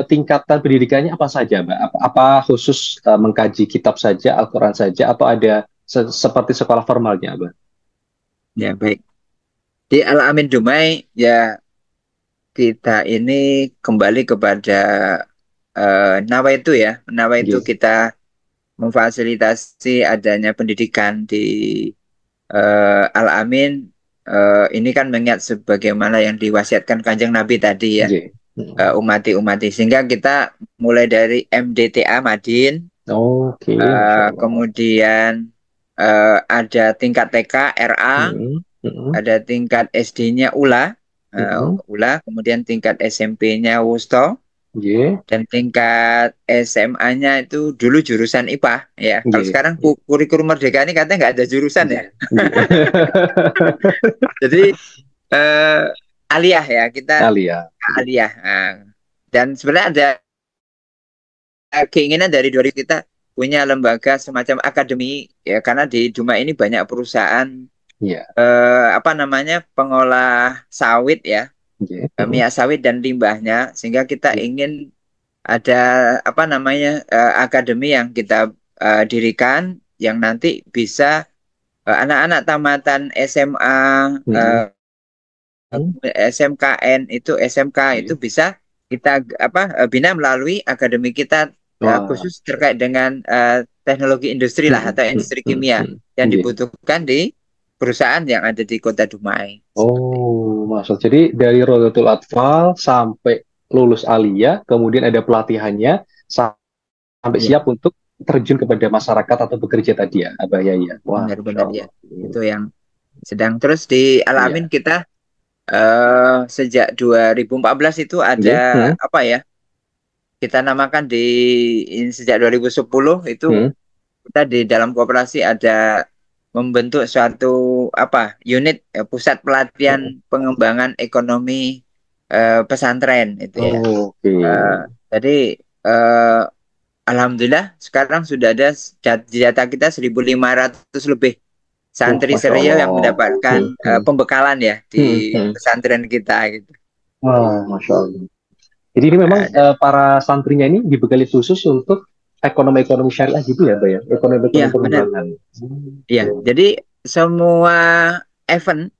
[SPEAKER 1] tingkatan pendidikannya apa saja, Mbak? Apa khusus mengkaji kitab saja, Al-Quran saja, atau ada seperti sekolah formalnya, Mbak?
[SPEAKER 2] Ya, baik. Di Al-Amin Dumai, ya kita ini kembali kepada Nawaitu ya. Nawaitu
[SPEAKER 1] Gitu.
[SPEAKER 2] kita memfasilitasi adanya pendidikan di Al-Amin. Ini kan mengingat sebagaimana yang diwasiatkan Kanjeng Nabi tadi ya,
[SPEAKER 1] Gitu.
[SPEAKER 2] umati-umati. Sehingga kita mulai dari MDTA Madin,
[SPEAKER 1] Oke, Masya Allah.
[SPEAKER 2] kemudian ada tingkat TK RA,
[SPEAKER 1] Mm, mm,
[SPEAKER 2] ada tingkat SD-nya ULA,
[SPEAKER 1] mm,
[SPEAKER 2] ULA, kemudian tingkat SMP-nya Wusto,
[SPEAKER 1] Ye,
[SPEAKER 2] dan tingkat SMA-nya itu dulu jurusan IPA ya. Kalau
[SPEAKER 1] ye,
[SPEAKER 2] sekarang kurikulum Merdeka ini katanya nggak ada jurusan
[SPEAKER 1] ye,
[SPEAKER 2] ya.
[SPEAKER 1] ye.
[SPEAKER 2] Jadi eh, aliyah ya, kita
[SPEAKER 1] Alia.
[SPEAKER 2] aliyah. Nah, dan sebenarnya ada keinginan dari 2000 kita punya lembaga semacam akademi ya, karena di Duma ini banyak perusahaan
[SPEAKER 1] Iya,
[SPEAKER 2] apa namanya pengolah sawit ya,
[SPEAKER 1] ye,
[SPEAKER 2] minyak sawit dan limbahnya, sehingga kita
[SPEAKER 1] ye.
[SPEAKER 2] ingin ada apa namanya akademi yang kita dirikan yang nanti bisa anak-anak tamatan SMA,
[SPEAKER 1] Mm,
[SPEAKER 2] eh,
[SPEAKER 1] mm,
[SPEAKER 2] SMKN itu SMK itu
[SPEAKER 1] ye.
[SPEAKER 2] bisa kita apa bina melalui akademi kita
[SPEAKER 1] Wah,
[SPEAKER 2] khusus terkait dengan teknologi industri lah
[SPEAKER 1] mm,
[SPEAKER 2] atau
[SPEAKER 1] mm,
[SPEAKER 2] industri
[SPEAKER 1] mm,
[SPEAKER 2] kimia
[SPEAKER 1] mm.
[SPEAKER 2] yang
[SPEAKER 1] Ye.
[SPEAKER 2] dibutuhkan di perusahaan yang ada di Kota Dumai. Seperti itu.
[SPEAKER 1] Oh, maksud jadi dari Rodatul Atfal sampai lulus Alia, kemudian ada pelatihannya sampai
[SPEAKER 2] Iya,
[SPEAKER 1] siap untuk terjun kepada masyarakat atau bekerja tadi ya, Abah ya. Wah, Masya
[SPEAKER 2] benar-benar ya.
[SPEAKER 1] Allah.
[SPEAKER 2] Itu yang sedang terus di Alamin
[SPEAKER 1] Iya,
[SPEAKER 2] kita sejak 2014 itu ada
[SPEAKER 1] ye,
[SPEAKER 2] apa ya? Kita namakan di ini sejak 2010 itu
[SPEAKER 1] mm,
[SPEAKER 2] kita di dalam koperasi ada membentuk suatu apa unit pusat pelatihan
[SPEAKER 1] mm.
[SPEAKER 2] pengembangan ekonomi pesantren itu ya.
[SPEAKER 1] Oke.
[SPEAKER 2] Eh, jadi eh, alhamdulillah sekarang sudah ada data kita 1.500 lebih santri
[SPEAKER 1] Masya
[SPEAKER 2] serial yang
[SPEAKER 1] Allah.
[SPEAKER 2] mendapatkan
[SPEAKER 1] Hmm, hmm,
[SPEAKER 2] pembekalan ya
[SPEAKER 1] hmm,
[SPEAKER 2] di
[SPEAKER 1] hmm.
[SPEAKER 2] pesantren kita gitu.
[SPEAKER 1] Wah, Masya Allah. Jadi ini memang
[SPEAKER 2] Ada.
[SPEAKER 1] para santrinya ini dibekali khusus untuk ekonomi-ekonomi syariah gitu ya, Mbak ya? Ekonomi-ekonomi
[SPEAKER 2] Ya, benar.
[SPEAKER 1] pengembangan.
[SPEAKER 2] Ya, jadi semua event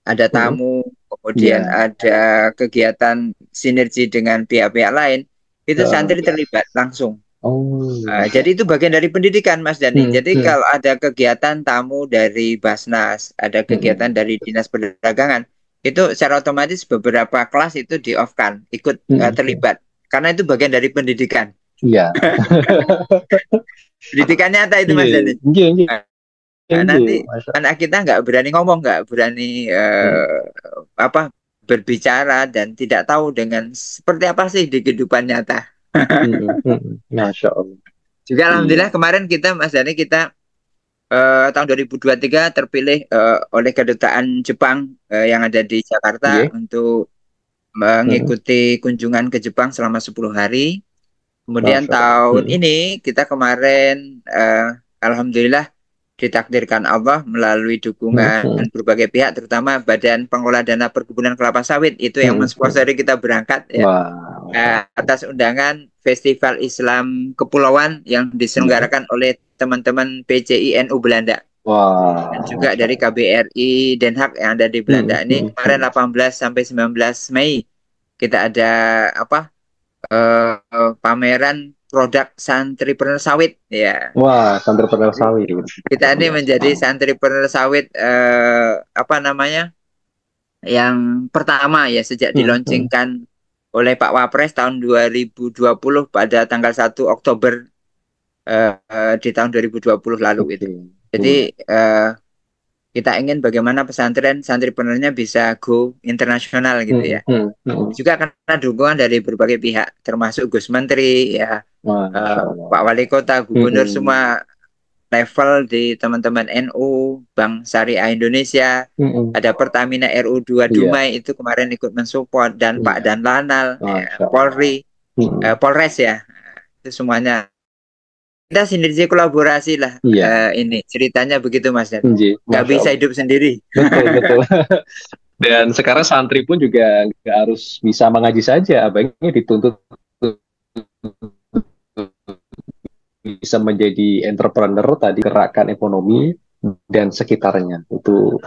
[SPEAKER 2] ada
[SPEAKER 1] Hmm.
[SPEAKER 2] tamu, kemudian
[SPEAKER 1] Ya.
[SPEAKER 2] ada kegiatan sinergi dengan pihak-pihak lain, itu
[SPEAKER 1] eh,
[SPEAKER 2] santri terlibat langsung.
[SPEAKER 1] oh, Masya
[SPEAKER 2] Jadi itu
[SPEAKER 1] Allah.
[SPEAKER 2] bagian dari pendidikan, Mas Dani.
[SPEAKER 1] Hmm,
[SPEAKER 2] Jadi
[SPEAKER 1] hmm,
[SPEAKER 2] kalau ada kegiatan tamu dari Basnas, ada kegiatan
[SPEAKER 1] hmm,
[SPEAKER 2] dari Dinas Perdagangan, itu secara otomatis beberapa kelas itu di-off-kan, ikut
[SPEAKER 1] hmm, hmm.
[SPEAKER 2] terlibat. Karena itu bagian dari pendidikan.
[SPEAKER 1] Iya.
[SPEAKER 2] Pendidikan nyata itu,
[SPEAKER 1] Iya,
[SPEAKER 2] Mas Dani.
[SPEAKER 1] iya, iya,
[SPEAKER 2] Nah,
[SPEAKER 1] iya,
[SPEAKER 2] nanti
[SPEAKER 1] Masya
[SPEAKER 2] anak kita nggak berani ngomong, nggak berani
[SPEAKER 1] Allah.
[SPEAKER 2] apa berbicara dan tidak tahu dengan seperti apa sih di kehidupan nyata.
[SPEAKER 1] Hmm, hmm, hmm, hmm. Masya Allah.
[SPEAKER 2] Juga
[SPEAKER 1] Iya.
[SPEAKER 2] alhamdulillah kemarin kita Mas Dani kita tahun 2023 terpilih oleh kedutaan Jepang yang ada di Jakarta
[SPEAKER 1] Iya.
[SPEAKER 2] untuk
[SPEAKER 1] Hmm,
[SPEAKER 2] mengikuti kunjungan ke Jepang selama 10 hari. Kemudian
[SPEAKER 1] Masya Allah.
[SPEAKER 2] tahun
[SPEAKER 1] Hmm,
[SPEAKER 2] ini kita kemarin alhamdulillah ditakdirkan Allah melalui
[SPEAKER 1] hmm,
[SPEAKER 2] dukungan
[SPEAKER 1] hmm,
[SPEAKER 2] berbagai pihak, terutama Badan Pengelola Dana Perkebunan Kelapa Sawit itu yang
[SPEAKER 1] hmm, hmm.
[SPEAKER 2] mensponsori kita berangkat ya
[SPEAKER 1] Wah, Masya Allah.
[SPEAKER 2] atas undangan Festival Islam Kepulauan yang
[SPEAKER 1] Iya.
[SPEAKER 2] diselenggarakan oleh teman-teman PCI NU Belanda dan
[SPEAKER 1] Wah,
[SPEAKER 2] juga
[SPEAKER 1] Masya
[SPEAKER 2] dari
[SPEAKER 1] Allah.
[SPEAKER 2] KBRI Den Haag yang ada di
[SPEAKER 1] Hmm,
[SPEAKER 2] Belanda. Ini
[SPEAKER 1] hmm,
[SPEAKER 2] kemarin
[SPEAKER 1] hmm.
[SPEAKER 2] 18 sampai 19 Mei kita ada apa pameran produk santripreneur sawit ya.
[SPEAKER 1] Wah, entrepreneur
[SPEAKER 2] Jadi
[SPEAKER 1] sawit.
[SPEAKER 2] kita
[SPEAKER 1] Luar
[SPEAKER 2] ini
[SPEAKER 1] biasa.
[SPEAKER 2] menjadi santripreneur sawit apa namanya yang pertama ya sejak
[SPEAKER 1] Hmm, hmm.
[SPEAKER 2] diluncurkan oleh Pak Wapres tahun 2020 pada tanggal 1 Oktober di tahun 2020 lalu itu.
[SPEAKER 1] Oke.
[SPEAKER 2] Jadi
[SPEAKER 1] Hmm,
[SPEAKER 2] kita ingin bagaimana pesantren santripreneurnya bisa go internasional gitu
[SPEAKER 1] hmm,
[SPEAKER 2] ya.
[SPEAKER 1] hmm, hmm.
[SPEAKER 2] Juga karena dukungan dari berbagai pihak termasuk Gus Menteri ya
[SPEAKER 1] Masya Allah.
[SPEAKER 2] Pak Wali Kota, Gubernur
[SPEAKER 1] Hmm,
[SPEAKER 2] semua level di teman-teman NU, Bank Syariah Indonesia,
[SPEAKER 1] Mm-mm.
[SPEAKER 2] ada Pertamina RU2
[SPEAKER 1] Iya,
[SPEAKER 2] Dumai itu kemarin ikut mensupport, dan Pak
[SPEAKER 1] iya.
[SPEAKER 2] Dan Lanal,
[SPEAKER 1] Masya Allah.
[SPEAKER 2] Polri,
[SPEAKER 1] Mm-mm.
[SPEAKER 2] Polres ya, itu semuanya kita sinergi kolaborasi lah.
[SPEAKER 1] Iya,
[SPEAKER 2] Ini ceritanya begitu Mas Dan.
[SPEAKER 1] Nji.
[SPEAKER 2] Nggak
[SPEAKER 1] Masya
[SPEAKER 2] bisa
[SPEAKER 1] Allah.
[SPEAKER 2] hidup sendiri.
[SPEAKER 1] Betul, betul. Dan sekarang santri pun juga nggak harus bisa mengaji saja, abangnya dituntut bisa menjadi entrepreneur tadi, gerakan ekonomi dan sekitarnya. Itu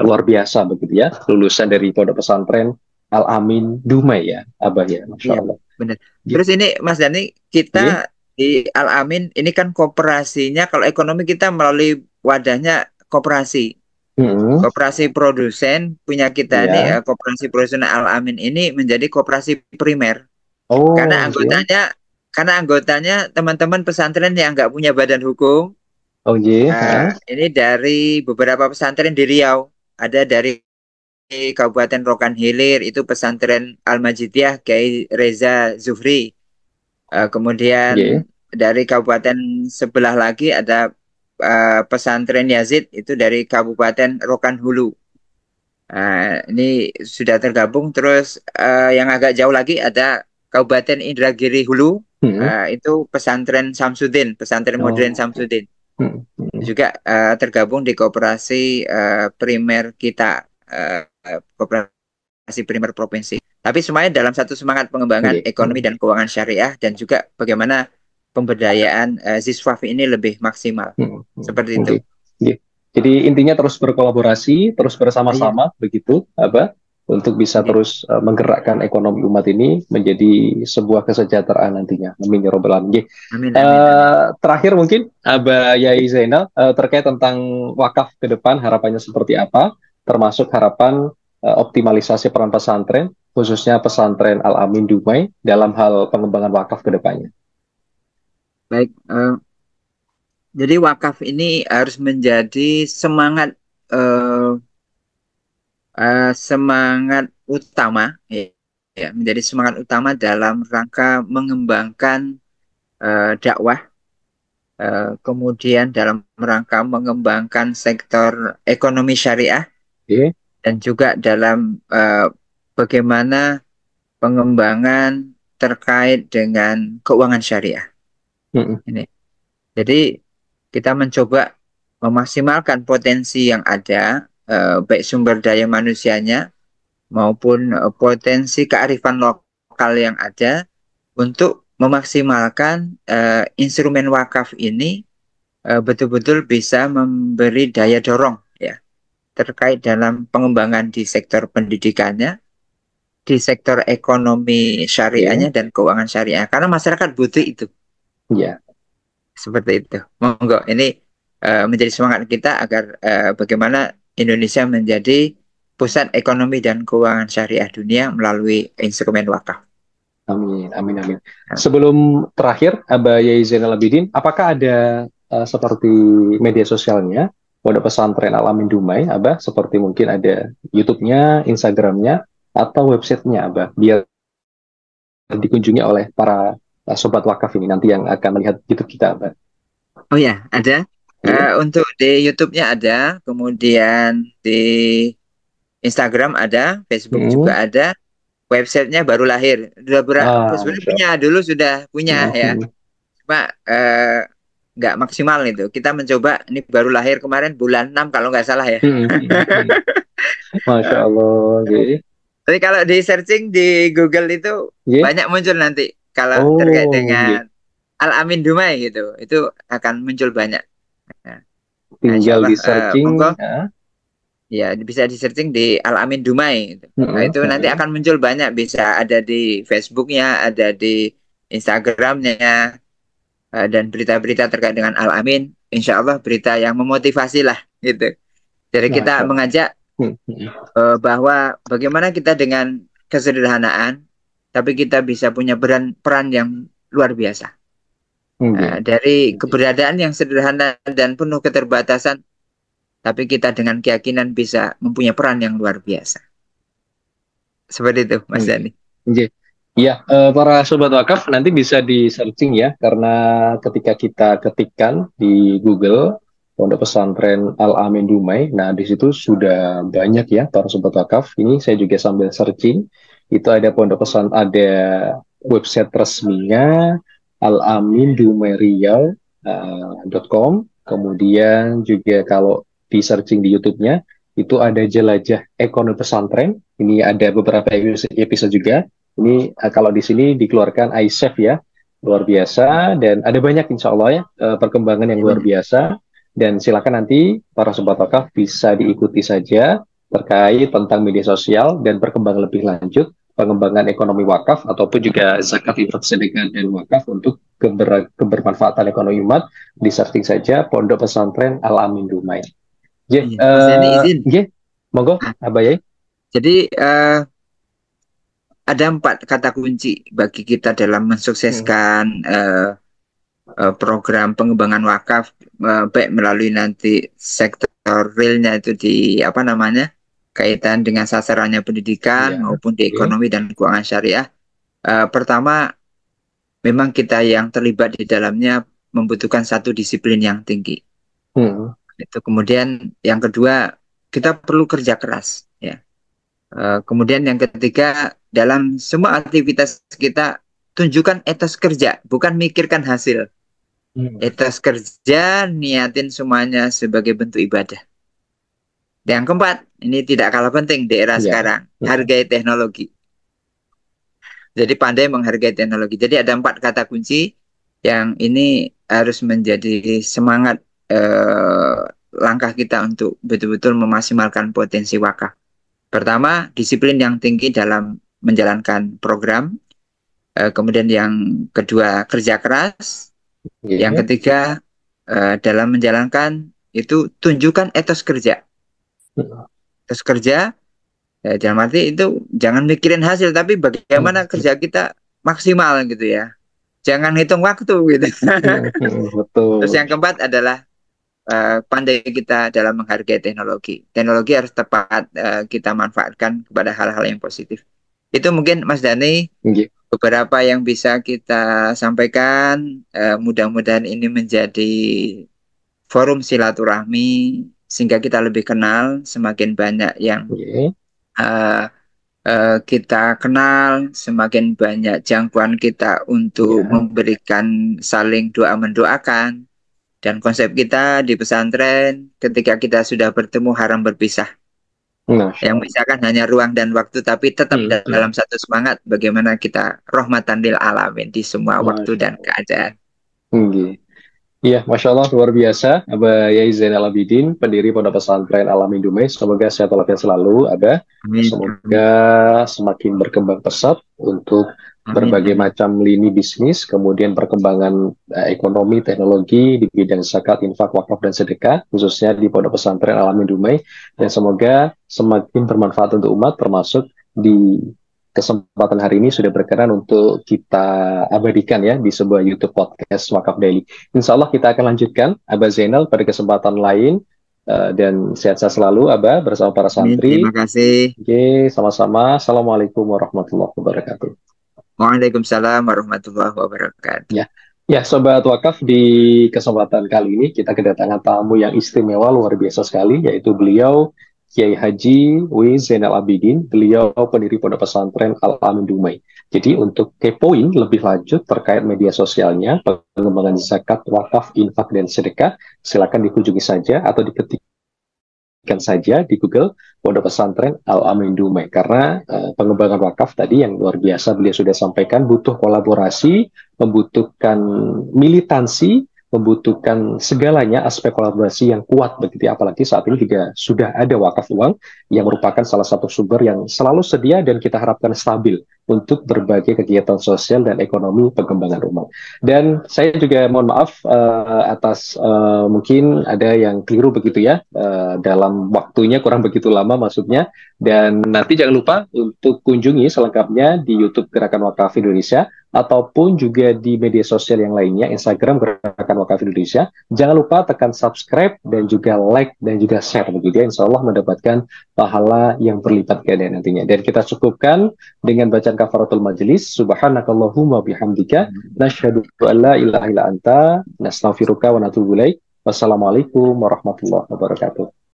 [SPEAKER 1] luar biasa begitu ya, lulusan dari Pondok Pesantren Al Amin Dumai ya, Abah ya, Masya
[SPEAKER 2] Iya,
[SPEAKER 1] Allah.
[SPEAKER 2] benar. Terus
[SPEAKER 1] Gitu.
[SPEAKER 2] ini Mas Dani, kita
[SPEAKER 1] Nggih.
[SPEAKER 2] di Al Amin ini kan kooperasinya, kalau ekonomi kita melalui wadahnya koperasi.
[SPEAKER 1] Mm-mm.
[SPEAKER 2] Koperasi produsen punya kita ini,
[SPEAKER 1] Iya.
[SPEAKER 2] koperasi produsen Al Amin ini menjadi koperasi primer. Karena
[SPEAKER 1] Oh, nggih.
[SPEAKER 2] anggotanya karena anggotanya teman-teman pesantren yang nggak punya badan hukum.
[SPEAKER 1] Oh, nggih.
[SPEAKER 2] eh, ini dari beberapa pesantren di Riau. Ada dari Kabupaten Rokan Hilir itu pesantren Al-Majidiyah Kiai Reza Zuhri. Kemudian
[SPEAKER 1] Nggih.
[SPEAKER 2] dari kabupaten sebelah lagi ada pesantren Yazid itu dari Kabupaten Rokan Hulu. Ini sudah tergabung. Terus yang agak jauh lagi ada Kabupaten Indragiri Hulu.
[SPEAKER 1] Mm-mm.
[SPEAKER 2] Itu pesantren Samsudin, pesantren modern
[SPEAKER 1] Oh, oke.
[SPEAKER 2] Samsudin.
[SPEAKER 1] Mm-mm.
[SPEAKER 2] Juga tergabung di koperasi primer kita, koperasi primer provinsi. Tapi semuanya dalam satu semangat pengembangan
[SPEAKER 1] Nggih.
[SPEAKER 2] ekonomi dan keuangan syariah, dan juga bagaimana pemberdayaan siswafi ini lebih maksimal.
[SPEAKER 1] Mm-mm.
[SPEAKER 2] Seperti itu.
[SPEAKER 1] Nggih. Nggih. Jadi intinya terus berkolaborasi, terus
[SPEAKER 2] Iya,
[SPEAKER 1] bersama-sama begitu, apa, untuk bisa
[SPEAKER 2] iya.
[SPEAKER 1] terus menggerakkan ekonomi umat ini menjadi sebuah kesejahteraan nantinya. Amin ya robbal alamin. Nggih.
[SPEAKER 2] Amin, amin, amin.
[SPEAKER 1] Terakhir mungkin Abah Yai Zainal terkait tentang wakaf ke depan harapannya seperti apa, termasuk harapan optimalisasi peran pesantren, khususnya pesantren Al Amin Dumai dalam hal pengembangan wakaf ke depannya.
[SPEAKER 2] Baik, jadi wakaf ini harus menjadi semangat, eh, semangat utama, ya, ya, menjadi semangat utama dalam rangka mengembangkan dakwah, kemudian dalam rangka mengembangkan sektor ekonomi syariah,
[SPEAKER 1] Oke.
[SPEAKER 2] dan juga dalam bagaimana pengembangan terkait dengan keuangan syariah.
[SPEAKER 1] Mm-mm.
[SPEAKER 2] Ini. Jadi kita mencoba memaksimalkan potensi yang ada, baik sumber daya manusianya maupun potensi kearifan lokal yang ada, untuk memaksimalkan instrumen wakaf ini betul-betul bisa memberi daya dorong ya terkait dalam pengembangan di sektor pendidikannya, di sektor ekonomi
[SPEAKER 1] Oke.
[SPEAKER 2] syariahnya dan keuangan syariah. Karena masyarakat butuh itu.
[SPEAKER 1] Ya.
[SPEAKER 2] Seperti itu. Monggo, ini menjadi semangat kita agar bagaimana Indonesia menjadi pusat ekonomi dan keuangan syariah dunia melalui instrumen wakaf.
[SPEAKER 1] Amin, amin, amin. Sebelum terakhir, Abah Yai Zainal Abidin, apakah ada seperti media sosialnya, Pondok Pesantren Al Amin Dumai, Abah, seperti mungkin ada YouTube-nya, Instagram-nya, atau website-nya, Abah, biar dikunjungi oleh para sobat wakaf ini nanti yang akan melihat YouTube kita, Abah.
[SPEAKER 2] Oh ya, ada.
[SPEAKER 1] Iya.
[SPEAKER 2] Untuk di YouTube-nya ada, kemudian di Instagram ada, Facebook juga
[SPEAKER 1] Hmm.
[SPEAKER 2] ada, websitenya baru lahir.
[SPEAKER 1] Ah,
[SPEAKER 2] Sebenarnya
[SPEAKER 1] Masya
[SPEAKER 2] punya
[SPEAKER 1] Allah.
[SPEAKER 2] dulu, sudah punya
[SPEAKER 1] Oh,
[SPEAKER 2] ya. Cuma nggak maksimal itu. Kita mencoba, ini baru lahir kemarin bulan 6 kalau nggak salah ya.
[SPEAKER 1] Masya Allah. Oke.
[SPEAKER 2] Tapi kalau di searching di Google itu
[SPEAKER 1] Oke.
[SPEAKER 2] banyak muncul nanti kalau terkait
[SPEAKER 1] Oh, oke.
[SPEAKER 2] dengan Al Amin Dumai gitu. Itu akan muncul banyak. Nah, insya
[SPEAKER 1] Tinggal
[SPEAKER 2] Allah,
[SPEAKER 1] di searching.
[SPEAKER 2] monggo
[SPEAKER 1] Ya.
[SPEAKER 2] ya, bisa di searching di Al Amin Dumai gitu. Nah,
[SPEAKER 1] Mm-mm,
[SPEAKER 2] itu nanti
[SPEAKER 1] mm-mm.
[SPEAKER 2] akan muncul banyak, bisa ada di Facebooknya, ada di Instagramnya, dan berita-berita terkait dengan Al Amin. Insya Allah berita yang memotivasi lah gitu. Jadi kita
[SPEAKER 1] Masya Allah.
[SPEAKER 2] mengajak bahwa bagaimana kita dengan kesederhanaan, tapi kita bisa punya peran yang luar biasa.
[SPEAKER 1] Oke.
[SPEAKER 2] Dari keberadaan yang sederhana dan penuh keterbatasan, tapi kita dengan keyakinan bisa mempunyai peran yang luar biasa. Seperti itu, Mas
[SPEAKER 1] Oke.
[SPEAKER 2] Dani.
[SPEAKER 1] Oke. Ya, para sobat wakaf nanti bisa di searching ya, karena ketika kita ketikkan di Google Pondok Pesantren Al Amin Dumai, nah di situ sudah banyak ya para sobat wakaf. Ini saya juga sambil searching, itu ada pondok pesantren, ada website resminya Al Amin Dumai Riau .com. Kemudian juga kalau di searching di YouTube-nya itu ada jelajah ekonomi pesantren. Ini ada beberapa episode juga. Ini kalau di sini dikeluarkan iSafe ya, luar biasa dan ada banyak insya Allah ya perkembangan yang luar biasa dan silakan nanti para sobat wakaf bisa diikuti saja terkait tentang media sosial dan perkembangan lebih lanjut pengembangan ekonomi wakaf ataupun juga zakat infak sedekah dan wakaf untuk kebermanfaatan ekonomi umat di searching saja Pondok Pesantren Al Amin Dumai.
[SPEAKER 2] Iya, Mas Yani izin.
[SPEAKER 1] Monggo,
[SPEAKER 2] Nah,
[SPEAKER 1] Abayai.
[SPEAKER 2] jadi ada 4 kata kunci bagi kita dalam mensukseskan program pengembangan wakaf, baik melalui nanti sektor realnya itu di apa namanya kaitan dengan sasarannya pendidikan
[SPEAKER 1] Ya,
[SPEAKER 2] maupun di
[SPEAKER 1] oke.
[SPEAKER 2] ekonomi dan keuangan syariah. Pertama, memang kita yang terlibat di dalamnya membutuhkan satu disiplin yang tinggi.
[SPEAKER 1] Hmm,
[SPEAKER 2] Itu kemudian yang kedua, kita perlu kerja keras, ya. Kemudian yang ketiga, dalam semua aktivitas kita tunjukkan etos kerja, bukan mikirkan hasil.
[SPEAKER 1] hmm.
[SPEAKER 2] Etos kerja, niatin semuanya sebagai bentuk ibadah. Dan yang keempat, ini tidak kalah penting di era
[SPEAKER 1] Ya.
[SPEAKER 2] sekarang,
[SPEAKER 1] Hmm.
[SPEAKER 2] hargai teknologi. Jadi pandai menghargai teknologi. Jadi ada 4 kata kunci yang ini harus menjadi semangat langkah kita untuk betul-betul memaksimalkan potensi wakaf. Pertama, disiplin yang tinggi dalam menjalankan program. Kemudian yang kedua, kerja keras. Yang
[SPEAKER 1] Ya.
[SPEAKER 2] ketiga, dalam menjalankan itu tunjukkan etos kerja.
[SPEAKER 1] Hmm.
[SPEAKER 2] Etos kerja, dalam arti itu jangan mikirin hasil, tapi bagaimana
[SPEAKER 1] Hmm.
[SPEAKER 2] kerja kita maksimal gitu ya. Jangan hitung waktu gitu. Terus
[SPEAKER 1] Betul.
[SPEAKER 2] yang keempat adalah pandai kita dalam menghargai teknologi. Teknologi harus tepat kita manfaatkan kepada hal-hal yang positif. Itu mungkin Mas Dani
[SPEAKER 1] Ya.
[SPEAKER 2] beberapa yang bisa kita sampaikan. Mudah-mudahan ini menjadi forum silaturahmi sehingga kita lebih kenal, semakin banyak yang
[SPEAKER 1] Ya.
[SPEAKER 2] eh, kita kenal, semakin banyak jangkauan kita untuk
[SPEAKER 1] Ya.
[SPEAKER 2] memberikan saling doa mendoakan. Dan konsep kita di pesantren, ketika kita sudah bertemu haram berpisah.
[SPEAKER 1] Masya
[SPEAKER 2] Yang
[SPEAKER 1] Allah.
[SPEAKER 2] misalkan hanya ruang dan waktu, tapi tetap
[SPEAKER 1] Hmm.
[SPEAKER 2] dalam satu semangat bagaimana kita rahmatan lil alamin di semua waktu
[SPEAKER 1] Masya
[SPEAKER 2] dan
[SPEAKER 1] Allah.
[SPEAKER 2] keadaan.
[SPEAKER 1] Iya, Masya Allah, luar biasa. Abah Yai Zainal Abidin, pendiri Pondok Pesantren Al-Amin Dumai. Semoga sehat walafiat selalu, Abah.
[SPEAKER 2] Amin,
[SPEAKER 1] Semoga
[SPEAKER 2] amin,
[SPEAKER 1] semakin berkembang pesat untuk
[SPEAKER 2] amin,
[SPEAKER 1] berbagai
[SPEAKER 2] amin.
[SPEAKER 1] macam lini bisnis, kemudian perkembangan ekonomi, teknologi di bidang zakat, infak, wakaf, dan sedekah, khususnya di Pondok Pesantren Al-Amin Dumai. Dan semoga semakin bermanfaat untuk umat, termasuk di kesempatan hari ini sudah berkenan untuk kita abadikan ya di sebuah YouTube podcast Wakaf Daily. Insya Allah kita akan lanjutkan Abah Zainal pada kesempatan lain dan sehat-sehat selalu Abah bersama para
[SPEAKER 2] Amin. Terima
[SPEAKER 1] santri.
[SPEAKER 2] kasih.
[SPEAKER 1] Oke, sama-sama. Assalamualaikum warahmatullahi wabarakatuh.
[SPEAKER 2] Waalaikumsalam warahmatullahi wabarakatuh.
[SPEAKER 1] Ya, ya Sobat Wakaf di kesempatan kali ini kita kedatangan tamu yang istimewa luar biasa sekali yaitu beliau Kiai Haji W. Zainal Abidin, beliau pendiri Pondok Pesantren Al-Amin Dumai. Jadi untuk kepoin lebih lanjut terkait media sosialnya, pengembangan zakat, wakaf, infak, dan sedekah, silakan dikunjungi saja atau diketik saja di Google Pondok Pesantren Al-Amin Dumai karena pengembangan wakaf tadi yang luar biasa beliau sudah sampaikan butuh kolaborasi, membutuhkan militansi, membutuhkan segalanya aspek kolaborasi yang kuat begitu ya. Apalagi saat ini juga sudah ada wakaf uang yang merupakan salah satu sumber yang selalu sedia dan kita harapkan stabil untuk berbagai kegiatan sosial dan ekonomi pengembangan rumah. Dan saya juga mohon maaf atas mungkin ada yang keliru begitu ya dalam waktunya kurang begitu lama maksudnya Dan nanti jangan lupa untuk kunjungi selengkapnya di YouTube Gerakan Wakaf Indonesia ataupun juga di media sosial yang lainnya, Instagram Gerakan Wakaf Indonesia. Jangan lupa tekan subscribe dan juga like dan juga share begitu ya. Insya Allah mendapatkan pahala yang berlipat ganda nantinya. Dan kita cukupkan dengan bacaan kafaratul majelis. Subhanakallahumma bihamdika nasyhadu an la ilaha illa anta nastaghfiruka wa natubu ilaik. Wassalamualaikum warahmatullahi wabarakatuh.